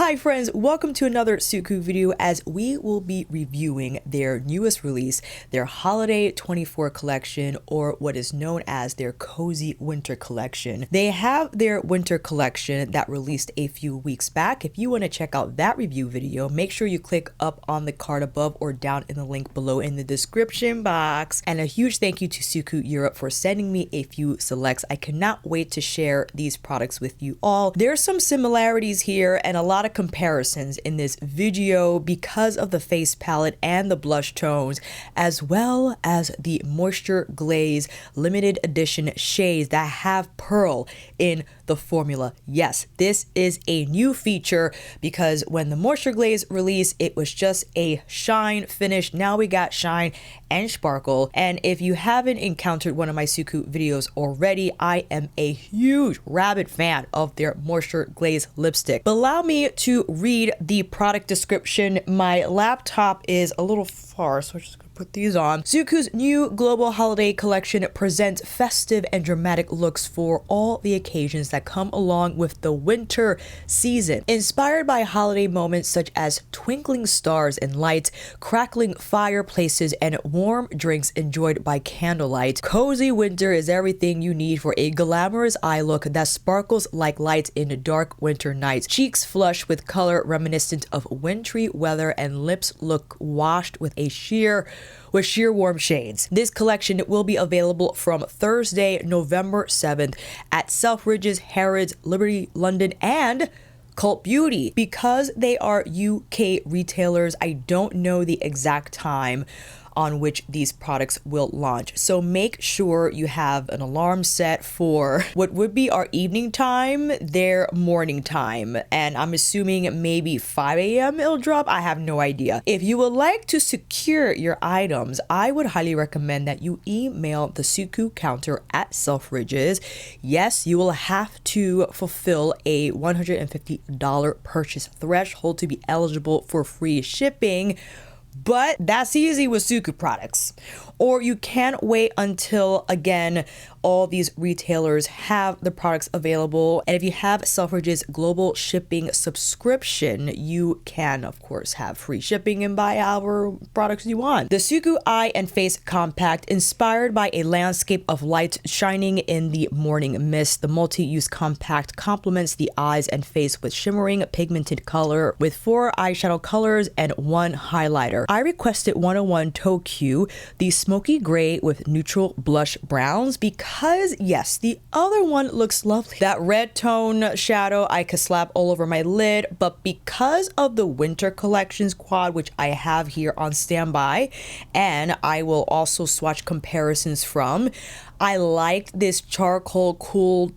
Hi friends, welcome to another Suqqu video as we will be reviewing their newest release, their Holiday 24 collection, or what is known as their Cozy Winter collection. They have their winter collection that released a few weeks back. If you want to check out that review video, make sure you click up on the card above or down in the link below in the description box. And a huge thank you to Suqqu Europe for sending me a few selects. I cannot wait to share these products with you all. There's some similarities here and a lot of comparisons in this video because of the face palette and the blush tones, as well as the Moisture Glaze limited edition shades that have pearl in the formula. Yes, this is a new feature because when the Moisture Glaze released, it was just a shine finish. Now we got shine and sparkle. And if you haven't encountered one of my Suqqu videos already, I am a huge rabid fan of their Moisture Glaze lipstick. But allow me to read the product description. My laptop is a little far, so I'm just gonna put these on. Suqqu's new global holiday collection presents festive and dramatic looks for all the occasions that come along with the winter season. Inspired by holiday moments such as twinkling stars and lights, crackling fireplaces, and warm drinks enjoyed by candlelight, Cozy Winter is everything you need for a glamorous eye look that sparkles like lights in dark winter nights. Cheeks flush with color reminiscent of wintry weather, and lips look washed with sheer warm shades. This collection will be available from Thursday, November 7th at Selfridges, Harrods, Liberty London, and Cult Beauty. Because they are UK retailers, I don't know the exact time on which these products will launch. So make sure you have an alarm set for what would be our evening time, their morning time. And I'm assuming maybe 5 a.m. it'll drop. I have no idea. If you would like to secure your items, I would highly recommend that you email the Suqqu counter at Selfridges. Yes, you will have to fulfill a $150 purchase threshold to be eligible for free shipping. But that's easy with Suqqu products. Or you can wait until, again, all these retailers have the products available. And if you have Selfridges global shipping subscription, you can, of course, have free shipping and buy however products you want. The Suqqu Eye and Face Compact, inspired by a landscape of light shining in the morning mist, the multi-use compact complements the eyes and face with shimmering pigmented color with 4 eyeshadow colors and 1 highlighter. I requested 101 TOUKYOU, the smoky gray with neutral blush browns, because yes, the other one looks lovely. That red tone shadow I could slap all over my lid, but because of the winter collections quad, which I have here on standby, and I will also swatch comparisons from, I liked this charcoal cool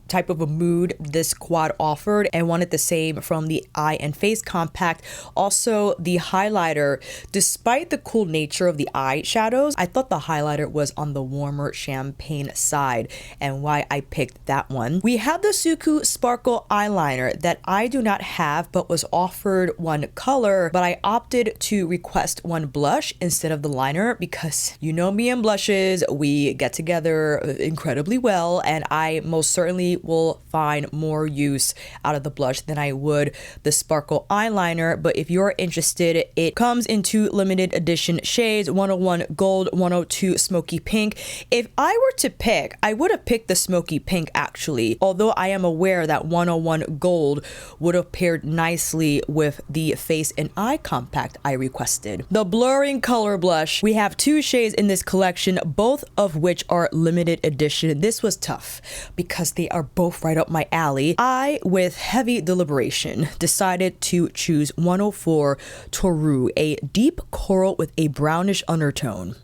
type of a mood this quad offered and wanted the same from the Eye and Face Compact. Also, the highlighter, despite the cool nature of the eyeshadows, I thought the highlighter was on the warmer champagne side, and why I picked that one. We have the Suqqu Sparkle Eyeliner that I do not have but was offered one color, but I opted to request one blush instead of the liner because you know me and blushes, we get together incredibly well, and I most certainly will find more use out of the blush than I would the sparkle eyeliner. But if you're interested, it comes in 2 limited edition shades, 101 Gold, 102 Smoky Pink. If I were to pick, I would have picked the Smoky Pink actually, although I am aware that 101 Gold would have paired nicely with the Face and Eye Compact I requested. The Blurring Color Blush, we have 2 shades in this collection, both of which are limited edition. This was tough because they are both right up my alley. I, with heavy deliberation, decided to choose 104 TOUROU, a deep coral with a brownish undertone.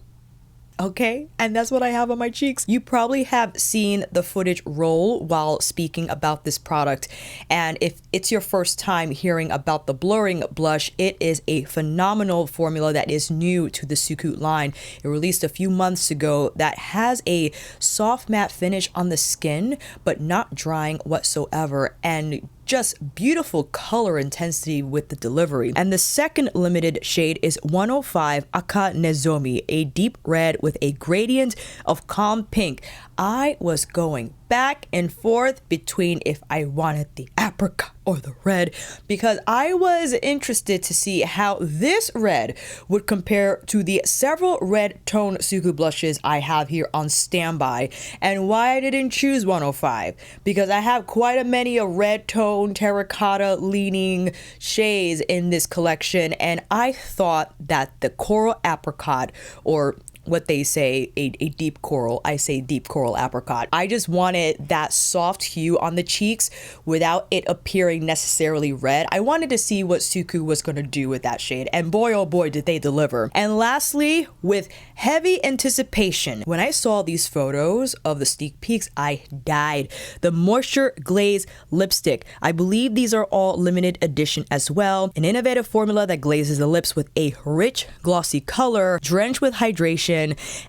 Okay, and that's what I have on my cheeks. You probably have seen the footage roll while speaking about this product, and if it's your first time hearing about the blurring blush, it is a phenomenal formula that is new to the Suqqu line. It released a few months ago that has a soft matte finish on the skin but not drying whatsoever, and just beautiful color intensity with the delivery. And the second limited shade is 105 Aka Nezomi, a deep red with a gradient of calm pink. I was going back and forth between if I wanted the apricot or the red, because I was interested to see how this red would compare to the several red tone Suqqu blushes I have here on standby, and why I didn't choose 105, because I have quite a many red tone terracotta leaning shades in this collection, and I thought that the coral apricot, or what they say, a deep coral, I say deep coral apricot, I just wanted that soft hue on the cheeks without it appearing necessarily red. I wanted to see what Suqqu was going to do with that shade, and boy oh boy did they deliver. And lastly, with heavy anticipation, when I saw these photos of the sneak peeks, I died. The Moisture Glaze lipstick, I believe these are all limited edition as well, an innovative formula that glazes the lips with a rich glossy color drenched with hydration,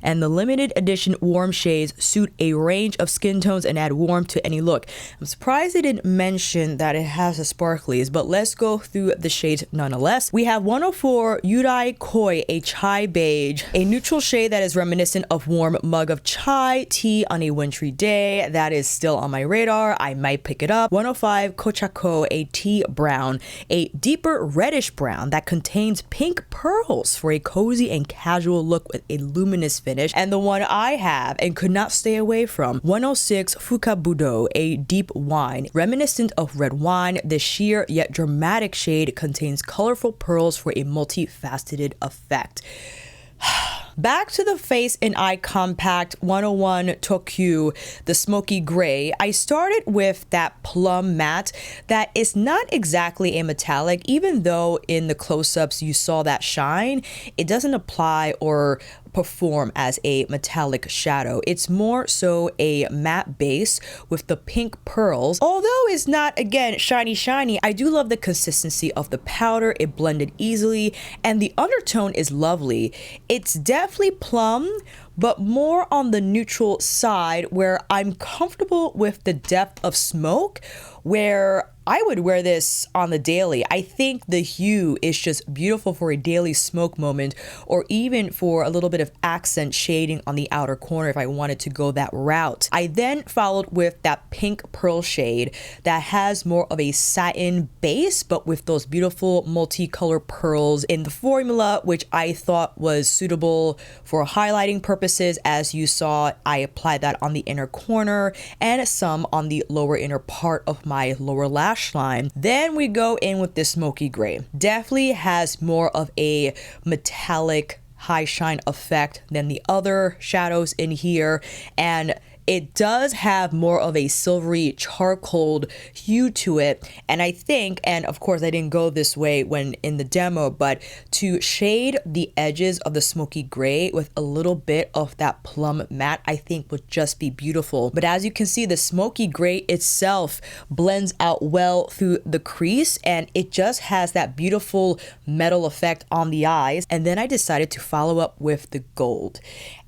and the limited edition warm shades suit a range of skin tones and add warmth to any look. I'm surprised they didn't mention that it has the sparklies, but let's go through the shades nonetheless. We have 104 Yudai Koi, a chai beige, a neutral shade that is reminiscent of warm mug of chai tea on a wintry day. That is still on my radar. I might pick it up. 105 Kochako, a tea brown, a deeper reddish brown that contains pink pearls for a cozy and casual look with a luminous finish. And the one I have and could not stay away from, 106 FUKABUDOU, a deep wine reminiscent of red wine. The sheer yet dramatic shade contains colorful pearls for a multifaceted effect. Back to the Face and Eye Compact 101 TOUKYOU, the smoky gray. I started with that plum matte that is not exactly a metallic, even though in the close-ups you saw that shine. It doesn't apply or perform as a metallic shadow. It's more so a matte base with the pink pearls. Although it's not, again, shiny, I do love the consistency of the powder. It blended easily, and the undertone is lovely. It's definitely plum, but more on the neutral side, where I'm comfortable with the depth of smoke, where I would wear this on the daily. I think the hue is just beautiful for a daily smoke moment, or even for a little bit of accent shading on the outer corner if I wanted to go that route. I then followed with that pink pearl shade that has more of a satin base, but with those beautiful multicolor pearls in the formula, which I thought was suitable for highlighting purposes. As you saw, I applied that on the inner corner and some on the lower inner part of my lower lash line. Then we go in with this smoky gray. Definitely has more of a metallic high shine effect than the other shadows in here, and it does have more of a silvery charcoal hue to it. And I think, and of course I didn't go this way when in the demo, but to shade the edges of the smoky gray with a little bit of that plum matte, I think would just be beautiful. But as you can see, the smoky gray itself blends out well through the crease, and it just has that beautiful metal effect on the eyes. And then I decided to follow up with the gold.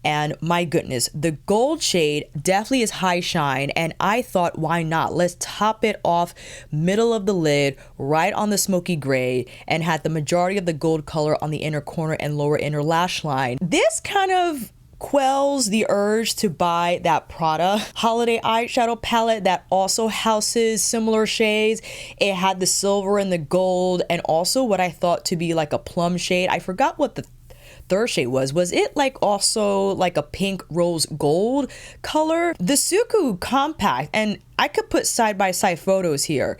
And my goodness, the gold shade definitely is high shine, and I thought, why not? Let's top it off middle of the lid, right on the smoky gray, and had the majority of the gold color on the inner corner and lower inner lash line. This kind of quells the urge to buy that Prada holiday eyeshadow palette that also houses similar shades. It had the silver and the gold, and also what I thought to be like a plum shade. I forgot what the third shade was it like also like a pink rose gold color? The Suqqu compact, and I could put side by side photos here,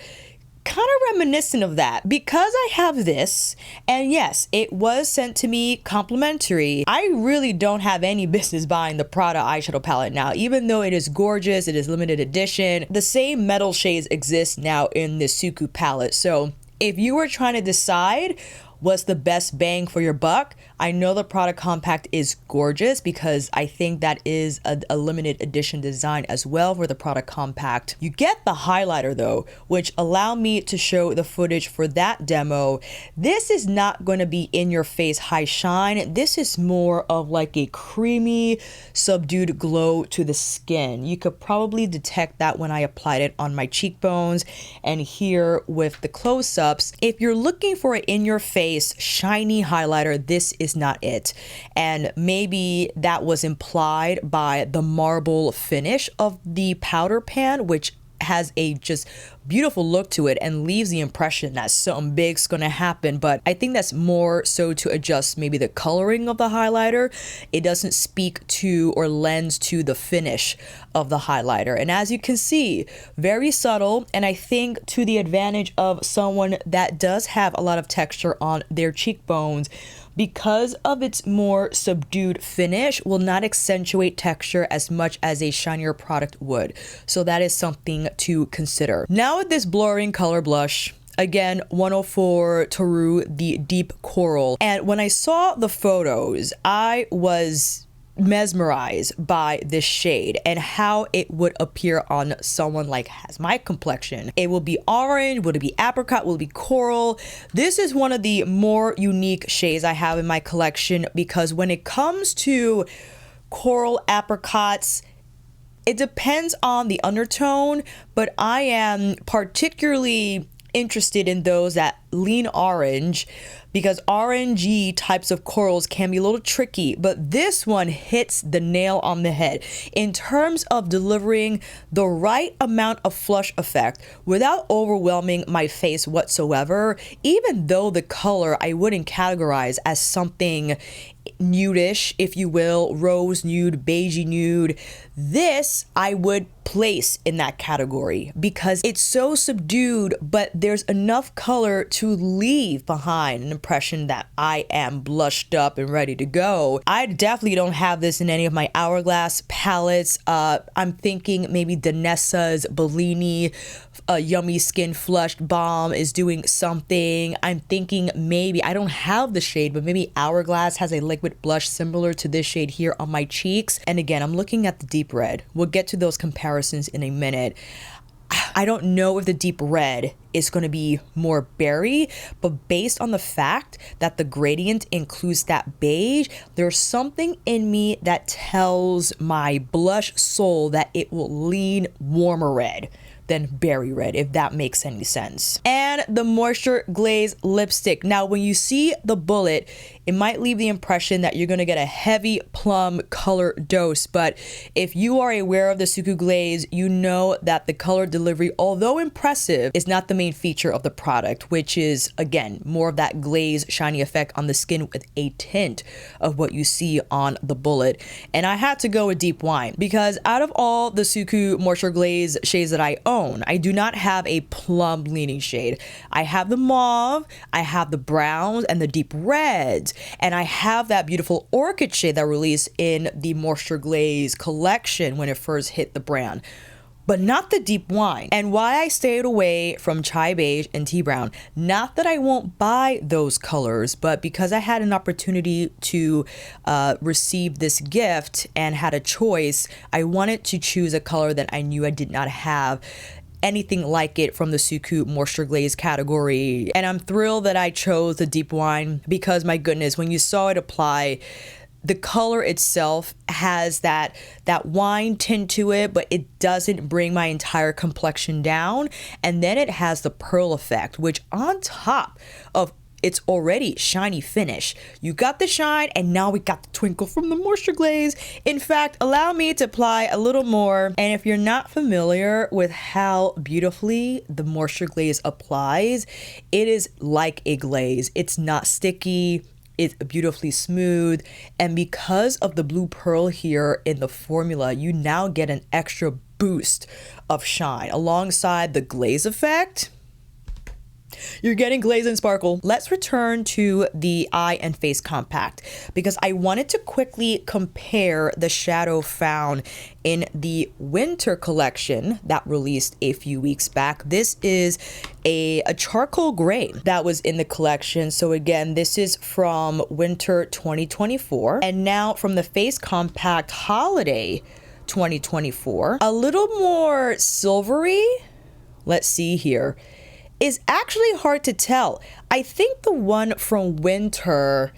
kind of reminiscent of that, because I have this, and yes, it was sent to me complimentary. I really don't have any business buying the Prada eyeshadow palette now, even though it is gorgeous, it is limited edition. The same metal shades exist now in the Suqqu palette. So if you were trying to decide what's the best bang for your buck, I know the Prada compact is gorgeous, because I think that is a limited edition design as well for the Prada compact. You get the highlighter though, which allowed me to show the footage for that demo. This is not going to be in your face high shine. This is more of like a creamy, subdued glow to the skin. You could probably detect that when I applied it on my cheekbones and here with the close-ups. If you're looking for it in your face face shiny highlighter, this is not it. And maybe that was implied by the marble finish of the powder pan, which has a just beautiful look to it and leaves the impression that something big's gonna happen. But I think that's more so to adjust maybe the coloring of the highlighter. It doesn't speak to or lends to the finish of the highlighter. And as you can see, very subtle, and I think to the advantage of someone that does have a lot of texture on their cheekbones, because of its more subdued finish, will not accentuate texture as much as a shinier product would. So that is something to consider. Now with this blurring color blush, again, 104 TOUROU, the deep coral. And when I saw the photos, I was mesmerized by this shade and how it would appear on someone like has my complexion. It will be orange, will it be apricot, will it be coral? This is one of the more unique shades I have in my collection, because when it comes to coral apricots, it depends on the undertone, but I am particularly interested in those that lean orange, because orangey types of corals can be a little tricky, but this one hits the nail on the head in terms of delivering the right amount of flush effect without overwhelming my face whatsoever. Even though the color I wouldn't categorize as something nudish, if you will, rose nude, beigey nude, this I would place in that category because it's so subdued, but there's enough color to leave behind an impression that I am blushed up and ready to go. I definitely don't have this in any of my Hourglass palettes. I'm thinking maybe Danessa's Bellini Yummy Skin Flushed Balm is doing something. I'm thinking maybe, I don't have the shade, but maybe Hourglass has a liquid blush similar to this shade here on my cheeks. And again, I'm looking at the deep red. We'll get to those comparisons in a minute. I don't know if the deep red is going to be more berry, but based on the fact that the gradient includes that beige, there's something in me that tells my blush soul that it will lean warmer red than berry red, if that makes any sense. And the Moisture Glaze lipstick. Now, when you see the bullet, it might leave the impression that you're gonna get a heavy plum color dose, but if you are aware of the Suqqu glaze, you know that the color delivery, although impressive, is not the main feature of the product, which is, again, more of that glaze shiny effect on the skin with a tint of what you see on the bullet. And I had to go with Deep Wine because out of all the Suqqu Moisture Glaze shades that I own, I do not have a plum leaning shade. I have the mauve, I have the browns and the deep reds, and I have that beautiful orchid shade that released in the Moisture Glaze collection when it first hit the brand, but not the Deep Wine. And why I stayed away from Chai Beige and Tea Brown, not that I won't buy those colors, but because I had an opportunity to receive this gift and had a choice, I wanted to choose a color that I knew I did not have anything like it from the Suqqu Moisture Glaze category. And I'm thrilled that I chose the Deep Wine because, my goodness, when you saw it apply, the color itself has that wine tint to it, but it doesn't bring my entire complexion down. And then it has the pearl effect, which on top of its already shiny finish, you got the shine and now we got the twinkle from the Moisture Glaze. In fact, allow me to apply a little more. And if you're not familiar with how beautifully the Moisture Glaze applies, it is like a glaze. It's not sticky. It's beautifully smooth, and because of the blue pearl here in the formula, you now get an extra boost of shine alongside the glaze effect. You're getting glaze and sparkle. Let's return to the eye and face compact because I wanted to quickly compare the shadow found in the winter collection that released a few weeks back. This is a charcoal gray that was in the collection. So again, this is from winter 2024. And now from the face compact holiday 2024, a little more silvery. Let's see here. Is actually hard to tell. I think the one from winter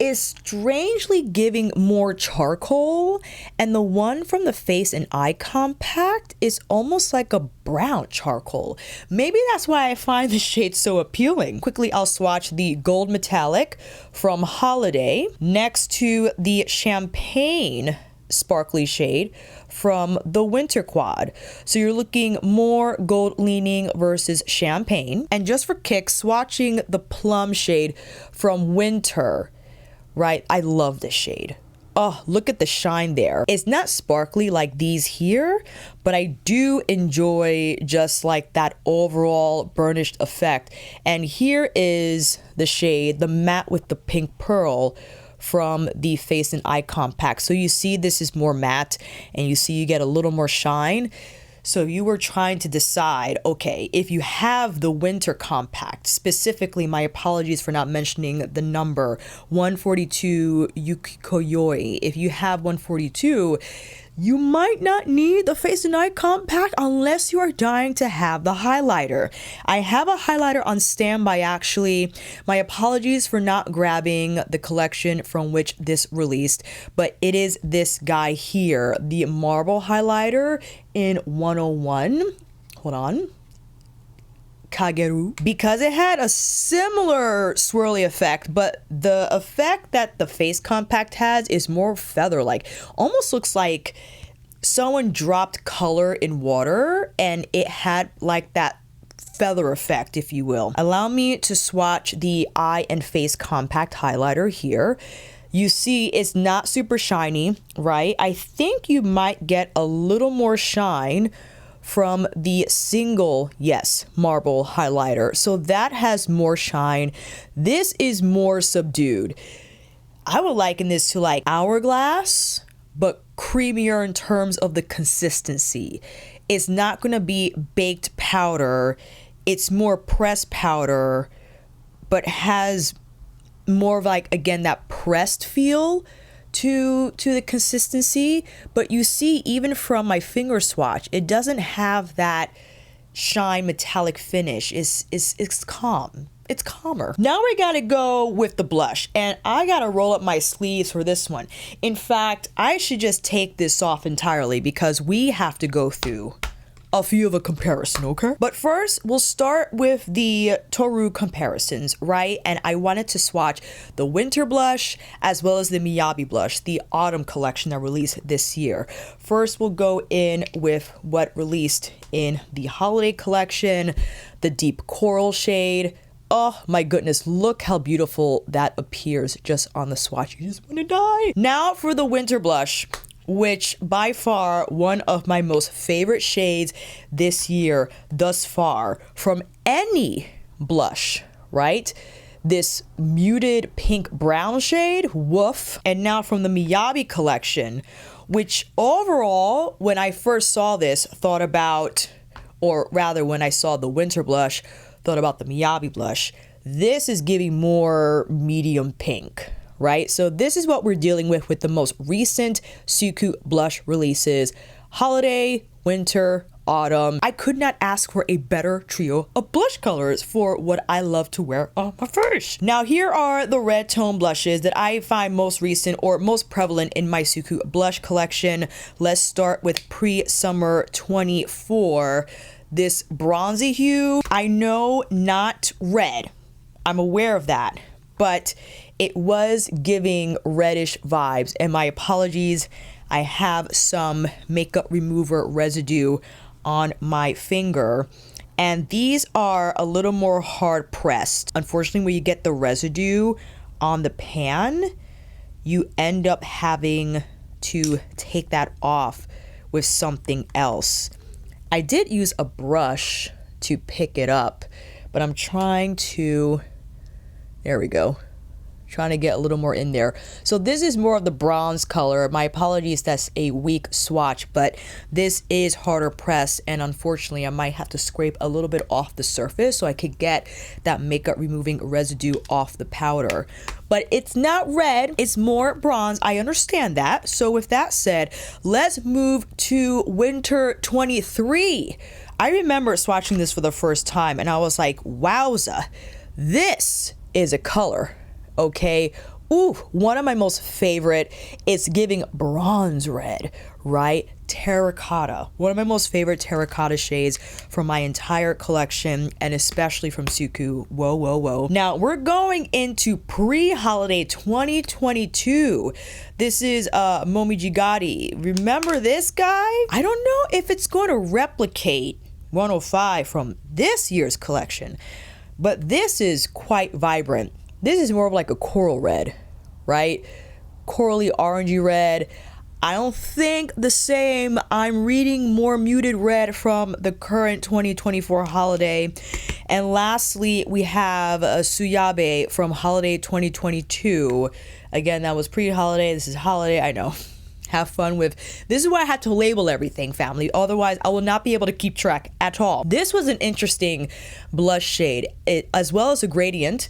is strangely giving more charcoal, and the one from the Face and Eye Compact is almost like a brown charcoal. Maybe that's why I find the shade so appealing. Quickly, I'll swatch the Gold Metallic from Holiday next to the Champagne sparkly shade from the Winter Quad. So you're looking more gold leaning versus champagne. And just for kicks, swatching the Plum shade from Winter, right? I love this shade. Oh, look at the shine there. It's not sparkly like these here, but I do enjoy just like that overall burnished effect. And here is the shade, the matte with the pink pearl from the Face and Eye Compact. So you see this is more matte, and you see you get a little more shine. So you were trying to decide, okay, if you have the Winter Compact, specifically, my apologies for not mentioning the number, 142 Yukikoyoi. If you have 142, you might not need the Face and Eye Compact unless you are dying to have the highlighter. I have a highlighter on standby actually. My apologies for not grabbing the collection from which this released, but it is this guy here, the Marble Highlighter in 101. Hold on. Kageru, because it had a similar swirly effect, but the effect that the Face Compact has is more feather-like. Almost looks like someone dropped color in water and it had like that feather effect, if you will. Allow me to swatch the Eye and Face Compact highlighter here. You see it's not super shiny, right? I think you might get a little more shine from the single, yes, marble highlighter. So that has more shine. This is more subdued. I would liken this to like Hourglass, but creamier in terms of the consistency. It's not gonna be baked powder. It's more pressed powder, but has more of like, again, that pressed feel to the consistency. But you see, even from my finger swatch, it doesn't have that shine metallic finish. It's calm. It's calmer. Now we gotta go with the blush, and I gotta roll up my sleeves for this one. In fact, I should just take this off entirely because we have to go through a few of a comparison, okay? But first, we'll start with the TOUROU comparisons, right? And I wanted to swatch the Winter blush as well as the Miyabi blush, the Autumn collection that released this year. First, we'll go in with what released in the Holiday collection, the Deep Coral shade. Oh my goodness, look how beautiful that appears just on the swatch. You just want to die. Now for the Winter blush, which by far one of my most favorite shades this year thus far from any blush, right? This muted pink brown shade, woof. And now from the Miyabi collection, which overall, when I first saw this, thought about, or rather when I saw the Winter blush, thought about the Miyabi blush. This is giving more medium pink, right? So this is what we're dealing with the most recent Suqqu blush releases: Holiday, Winter, Autumn. I could not ask for a better trio of blush colors for what I love to wear on my face. Now here are the red tone blushes that I find most recent or most prevalent in my Suqqu blush collection. Let's start with pre-summer 24. This bronzy hue, I know not red, I'm aware of that, but it was giving reddish vibes, and my apologies, I have some makeup remover residue on my finger, and these are a little more hard pressed. Unfortunately, when you get the residue on the pan, you end up having to take that off with something else. I did use a brush to pick it up, but I'm trying to, there we go, trying to get a little more in there. So this is more of the bronze color. My apologies, that's a weak swatch, but this is harder pressed, and unfortunately I might have to scrape a little bit off the surface so I could get that makeup removing residue off the powder. But it's not red, it's more bronze. I understand that. So with that said, let's move to Winter 23. I remember swatching this for the first time and I was like, wowza, this is a color. Okay, Ooh, one of my most favorite, it's giving bronze red, right? Terracotta. One of my most favorite terracotta shades from my entire collection, and especially from Suqqu. Whoa, whoa, whoa. Now, we're going into pre-holiday 2022. This is Momiji Gadi. Remember this guy? I don't know if it's going to replicate 105 from this year's collection, but this is quite vibrant. This is more of like a coral red, right? Corally orangey red. I don't think the same. I'm reading more muted red from the current 2024 holiday. And lastly, we have a Suyabe from holiday 2022. Again, that was pre-holiday. This is holiday. I know. Have fun with. This is why I had to label everything, family. Otherwise, I will not be able to keep track at all. This was an interesting blush shade, as well as a gradient.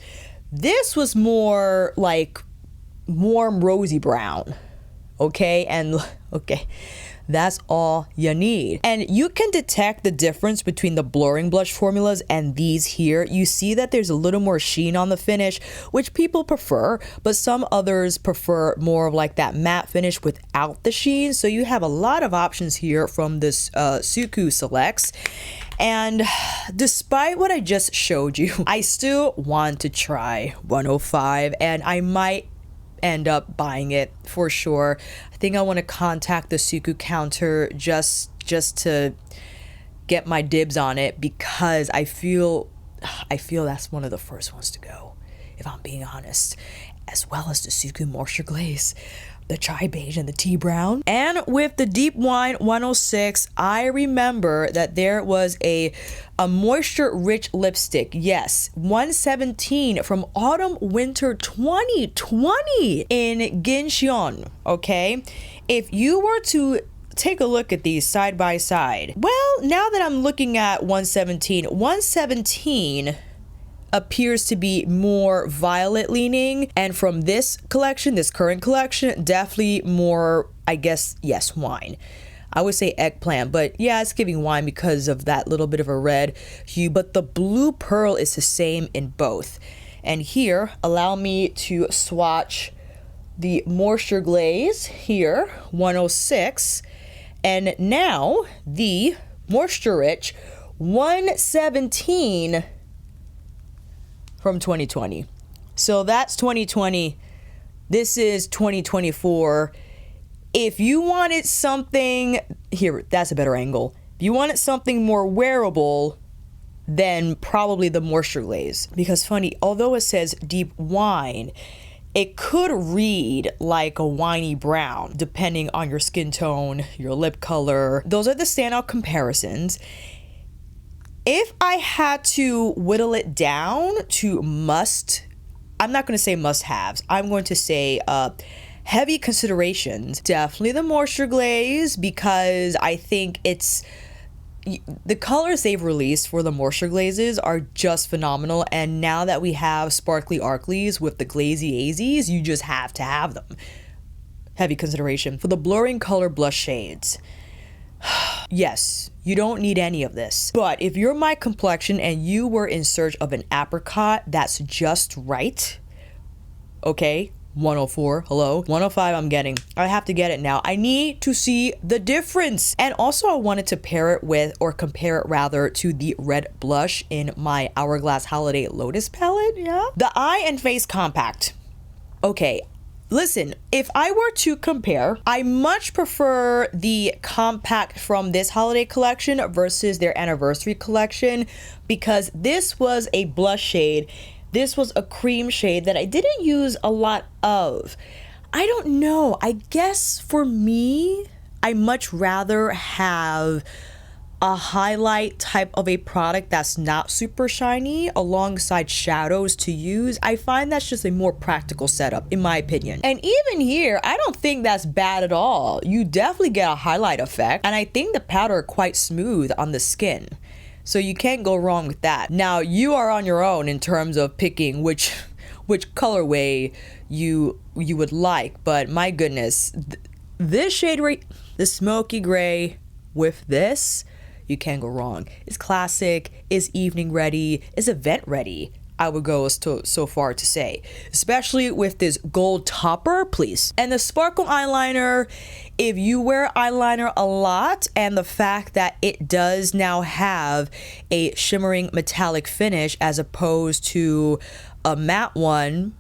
This was more like warm rosy brown, okay? And okay, that's all you need. And you can detect the difference between the blurring blush formulas and these here. You see that there's a little more sheen on the finish, which people prefer, but some others prefer more of like that matte finish without the sheen. So you have a lot of options here from this Suqqu Selects. And despite what I just showed you, I still want to try 105, and I might end up buying it for sure. I think I want to contact the Suqqu counter just to get my dibs on it, because I feel that's one of the first ones to go, if I'm being honest, as well as the Suqqu Moisture Glaze, the Chai Beige and the Tea Brown. And with the Deep Wine 106, I remember that there was a moisture rich lipstick. Yes, 117 from Autumn Winter 2020 in Gincheon, okay? If you were to take a look at these side by side, well, now that I'm looking at 117 appears to be more violet leaning, and from this collection, this current collection, definitely more, I guess, yes, wine. I would say eggplant, but yeah, it's giving wine because of that little bit of a red hue, but the blue pearl is the same in both. And here, allow me to swatch the Moisture Glaze here, 106, and now the Moisture Rich 117 from 2020. So that's 2020. This is 2024. If you wanted something here, that's a better angle. If you wanted something more wearable, then probably the Moisture Glaze. Because funny, although it says deep wine, it could read like a winey brown depending on your skin tone, your lip color. Those are the standout comparisons. If I had to whittle it down to I'm not going to say must-haves. I'm going to say heavy considerations. Definitely the Moisture Glaze, because I think it's the colors they've released for the Moisture Glazes are just phenomenal. And now that we have sparkly Arcleys with the glazy Azies, you just have to have them. Heavy consideration. For the blurring color blush shades, yes, you don't need any of this. But if you're my complexion and you were in search of an apricot that's just right, okay, 104, hello, 105 I'm getting. I have to get it now. I need to see the difference. And also I wanted to pair it with, or compare it rather, to the red blush in my Hourglass Holiday Lotus palette, yeah? The Eye and Face Compact. Okay, listen, if I were to compare, I much prefer the compact from this holiday collection versus their anniversary collection, because this was a blush shade. This was a cream shade that I didn't use a lot of. I don't know. I guess for me, I much rather have a highlight type of a product that's not super shiny alongside shadows to use. I find that's just a more practical setup, in my opinion. And even here, I don't think that's bad at all. You definitely get a highlight effect, and I think the powder are quite smooth on the skin. So you can't go wrong with that. Now, you are on your own in terms of picking which colorway you would like, but my goodness, this shade right, the smoky gray with this, you can't go wrong. It's classic, it's evening ready, it's event ready. I would go so far to say, especially with this gold topper, please. And the sparkle eyeliner, if you wear eyeliner a lot, and the fact that it does now have a shimmering metallic finish as opposed to a matte one,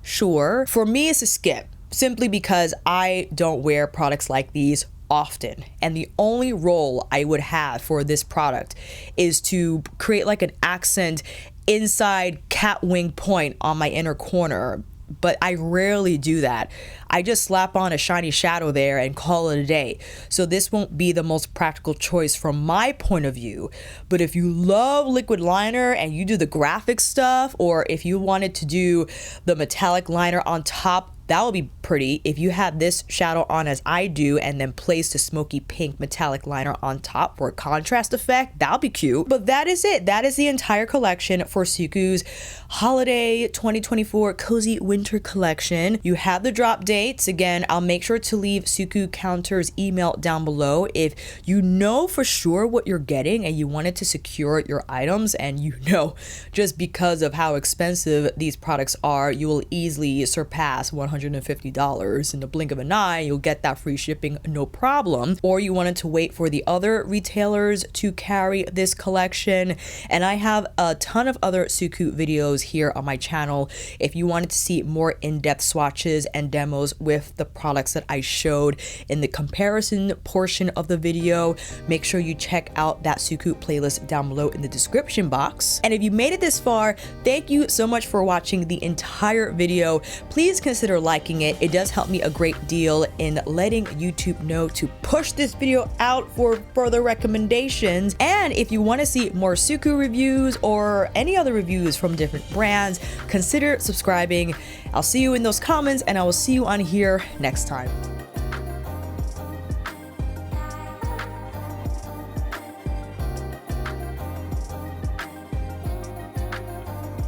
sure. For me, it's a skip, simply because I don't wear products like these often, and the only role I would have for this product is to create like an accent inside cat wing point on my inner corner, but I rarely do that. I just slap on a shiny shadow there and call it a day. So this won't be the most practical choice from my point of view. But if you love liquid liner and you do the graphic stuff, or if you wanted to do the metallic liner on top, that would be pretty. If you have this shadow on as I do and then place the smoky pink metallic liner on top for a contrast effect, that'll be cute. But that is it. That is the entire collection for Suqqu's Holiday 2024 Cozy Winter Collection. You have the drop dates. Again, I'll make sure to leave Suqqu Counter's email down below. If you know for sure what you're getting and you wanted to secure your items, and you know just because of how expensive these products are, you will easily surpass $150 in the blink of an eye. You'll get that free shipping, no problem. Or you wanted to wait for the other retailers to carry this collection, and I have a ton of other Suqqu videos here on my channel if you wanted to see more in-depth swatches and demos with the products that I showed in the comparison portion of the video. Make sure you check out that Suqqu playlist down below in the description box. And if you made it this far, thank you so much for watching the entire video. Please consider liking it. It does help me a great deal in letting YouTube know to push this video out for further recommendations. And if you want to see more Suqqu reviews or any other reviews from different brands, consider subscribing. I'll see you in those comments, and I will see you on here next time.